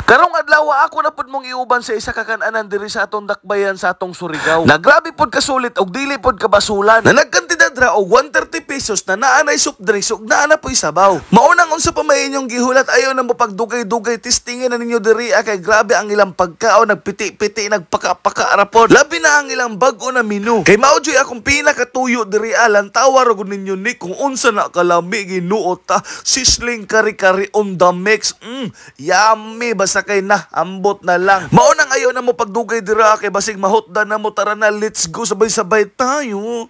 Karong adlaw ako na pud mong iuban sa isa ka kan-anan diri sa atong dakbayan sa atong Surigao. Nagrabi pod ka sulit og dili pod ka basulan. Na nagkantidad ra og 130 pesos na naanay soft drinks ug naana po'y sabaw. Maunang unsa pa may inyong gihulat ayo na mo pagdugay-dugay testingin na ninyo diri kay grabe ang ilang pagkaon nagpiti-piti nagpaka-paka ra pod. Labi na ang ilang bag-o na menu. Kay mao joy akong pinakatuyo diri alang tawar og ninyo ni kung unsa na kalami ginuot ta sizzling kari-kari on the mix. Yummy basta kay na ambot na lang. Maunang ayo na mo pagdugay dira kay basig mahutdan na mo tara na let's go sabay-sabay tayo.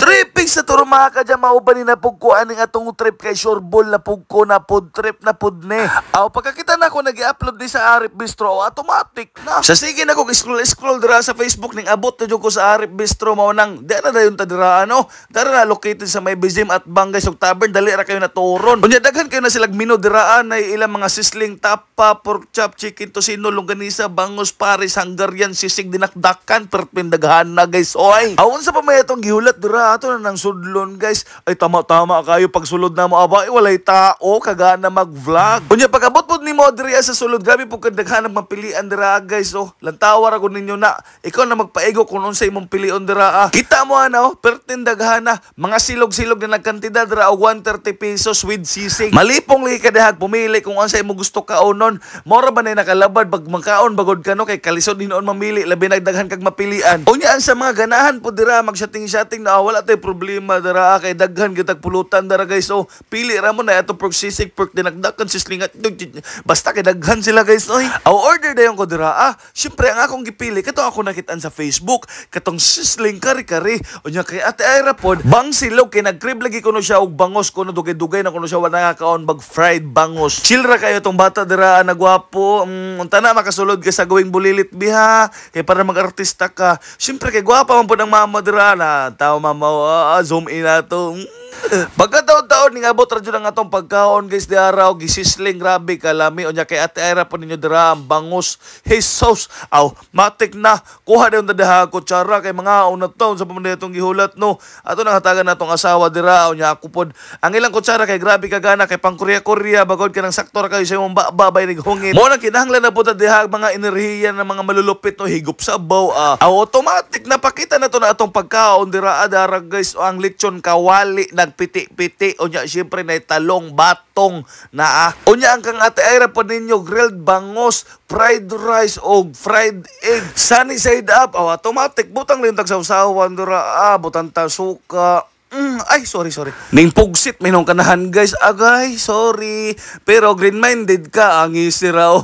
Tripping sa turo mga kadya mauban ni na pugkuan ning atong trip kay sureball na pugko na pod trip na pod ne. Aw pagkakita na ko nagi-upload ni sa Arif Bistro automatic na. Sa sige na ko scroll dira sa Facebook ning abot na jud ko sa Arif Bistro mao nang dara na dayon ta dira ano. Dara na located sa May Bizim at Bangay Sog Tavern dali ra kayo na turon. Unya daghan kayo na silag menu diraan ay ilang mga sizzling tapa, pork chop, chicken tocino, longganisa, bangus, pares, Hungarian, sisig dinakdakan perpindaghan na guys. Oy. Awon sa pa may atong gihulat dira ato na nang sudlon guys. Ay tama-tama kayo pagsulod na mo aba walay tao kagana mag-vlog. Unya pagabot pod nimo diri sa sulod grabe pud kadaghan mapilian dira guys. Oh, lantawar ako ninyo na ikaw na magpaigo kung unsa imong pilion dira. Kita mo ana oh, pertin daghan na mga silog-silog na nagkantidad dira og 130 pesos with sisig. Malipong li kadahag pumili kung unsa imong gusto kaonon. Mora ba na nakalabad pag makaon bagod kano kay kalisod hinoon mamili labi nagdaghan kag mapilian. Unya ang sa mga ganahan pud dira mag-shotting na wala tay problema dara kay daghan kitag pulutan dara guys. So pili ra mo na ato pork sisig pork dinakdakan sislingat basta kay daghan sila guys. Oy aw order dayon ko dira syempre ang akong gipili kato ako nakitaan sa Facebook katong sizzling kari-kari. Unya kay ate Ira pod bang silog kay nagkrib lagi kuno siya og bangos kuno dugay-dugay na kuno siya wala kaon bag fried bangos. Chill ra kayo tong bata dira nagwapo unta na makasulod ka sa gawing bulilit biha kay para mag-artista ka. Syempre kay gwapa man pod ang mama dira na tao mama zoom in ato. Pagkataon-taon ning abot ra jud ang atong pagkaon guys di araw gisisling grabe kalami. Unya kay ate Ira po ninyo dira ang bangus Jesus aw matik na kuha dayon tadaha kutsara kay mga una taon sa pamanday itong gihulat no ato nang hatagan natong asawa dira. Unya ako pod ang ilang kutsara kay grabe kagana kay pang Korea bagod ka ng sakto ra kayo sa imong babay nig hungin mo nang kinahanglan na po tadaha mga enerhiya ng mga malulupit no higop sabaw automatic napakita na to na atong pagkaon dira adara guys. Ang lechon kawali nagpiti-piti unya syempre na talong batong na unya ang kang ate Ira po ninyo grilled bangos fried rice o fried egg sunny side up automatic butang lintag sa usawan dura butang ta suka. Ay, sorry. Ning pugsit may nung kanahan guys. Agay, sorry. Pero green-minded ka, ang easy raw.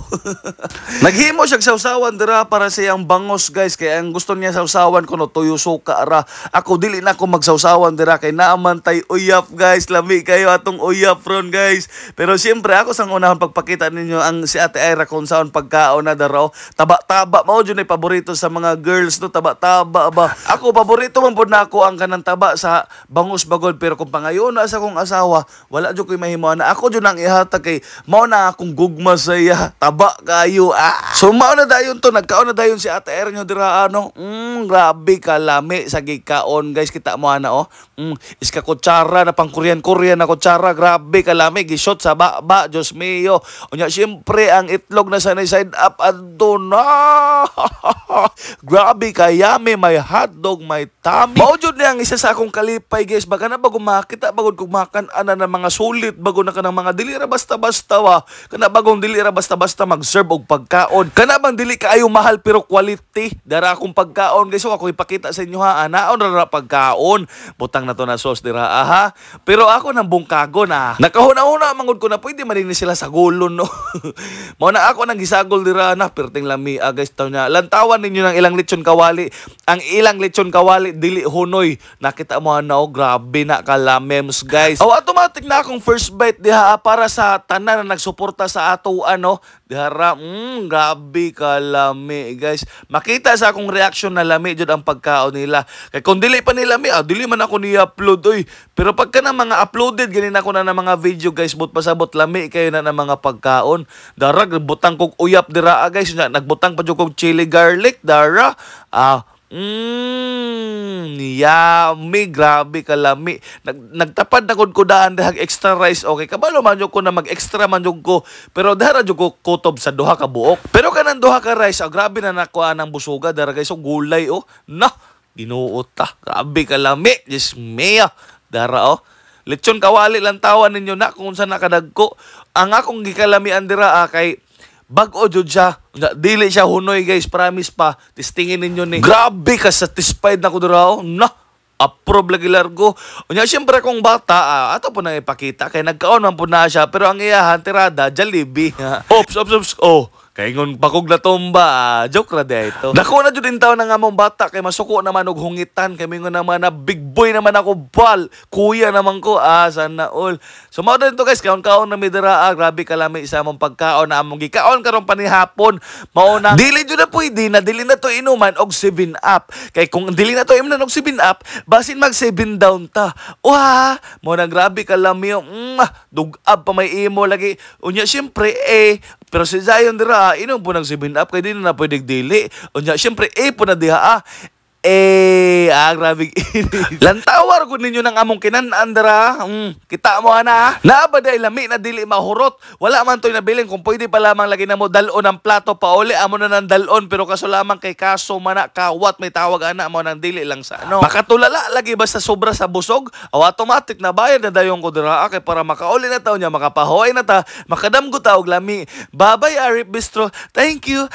Naghimo siya sausawan dira para sa iyang bangos guys. Kaya ang gusto niya sausawan ko no tuyo suka ra. Ako dili na ako magsausawan dira kay naaman tay uyap guys. Lami kayo atong uyap ron guys. Pero siyempre ako sang unahon pagpakita ninyo ang si ate Ira kung saan pagkaon na daraw. Taba-taba mao jud ay paborito sa mga girls no taba-taba ba. Ako paborito man pud nako ang kanang taba sa bangus bagod pero kung pangayon na sa akong asawa wala jud koy mahimo na ako jud nang ihatag kay mao na akong gugma sa iya taba kayo so mao na dayon to nagkaon na dayon si ate Ira nyo dira ano grabe kalami sa gikaon guys kita mo ana iska kutsara na pang Korean na kutsara grabe kalami gishot sa ba Diyos mio. Unya syempre ang itlog na sanay side up adto na grabe kayami may hotdog may tummy mao jud ni ang isa sa akong kalipay guys. Baka na bago makita bagod kung makan ana ng mga sulit bago na kanang mga dili ra basta-basta kana bagong dili ra basta-basta mag-serve og pagkaon kana bang dili kaayo mahal pero quality dara akong pagkaon guys. So ako ipakita sa inyo anaon ra pagkaon butang na to na sauce dira pero ako nang bungkagon nakahuna-huna mangud ko na pwede man ni sila sa gulon no. Mao na ako nang gisagol dira na perting lami guys taw nya lantawan ninyo ng ilang lechon kawali ang ilang lechon kawali dili hunoy nakita mo na grabe na kalamems guys. Automatic na akong first bite diha para sa tanan na nagsuporta sa ato dihara grabe kalami guys. Makita sa akong reaction na lami jud ang pagkaon nila. Kay kung dili pa nila dili man ako ni-upload oy. Pero pagka na mga uploaded ganin ako na ng mga video guys but pasabot lami kayo na ng mga pagkaon. Dara butang kog uyap dira guys. Nagbutang pa jud kog chili garlic dara Yummy, grabe kalami. Nagtapad na kod ko daan dahag extra rice. Okay, kabalo man jud ko na mag-extra man jud ko. Pero dara jud ko kutob sa duha ka buok. Pero kanang duha ka rice, grabe na nakuha ng busuga dara guys. So gulay oh. Nah, ginuot ta. Grabe kalami. Just mea. Dara oh. Lechon kawali lang tawan ninyo na kung saan nakadagko. Ang akong gikalamian dira kay bag-o jud siya. Dili siya hunoy guys, promise pa. Testingin ninyo ni. Grabe ka satisfied na ko dira. Na, approve lagi largo. Unya syempre kung bata, ato po nang ipakita kay nagkaon man po na siya pero ang iyahan tirada Jollibee. Ops. Oh. Kay ngon pakog na tomba, joke ra di ito. Dako na jud din taon nga among bata kay masuko naman og hungitan kay mingon naman na big boy naman ako bal. Kuya naman ko sana all. So mao din to guys, kaon-kaon na midira grabe kalami isa mong pagkaon na among gikaon karon panihapon. Mao na dili jud na pwede na dili na to inuman og 7 up. Kay kung dili na to inuman og 7 up, basin mag 7 down ta. Wah, mao na grabe kalami dugab pa may imo lagi. Unya syempre pero si Zion dira, inom po ng 7-up, kaya di na pwedeng dili. O niya, syempre, po na diha grabe. Lantawar ko ninyo ng among kinanaan dira. Kita mo na. Naabaday lami na dili mahurot. Wala man to'y nabiling kung pwede pa lamang lagi na mo dalon ang plato pa uli. Amo na ng dalon pero kaso lamang kay kaso mana kawat may tawag ana mo nang dili lang sa ano. Makatulala lagi basta sobra sa busog. Automatic na bayad na dayon ko dira kay para makauli na taw niya makapahoy na ta. Makadamgo ta og lami. Babay Arip Bistro. Thank you.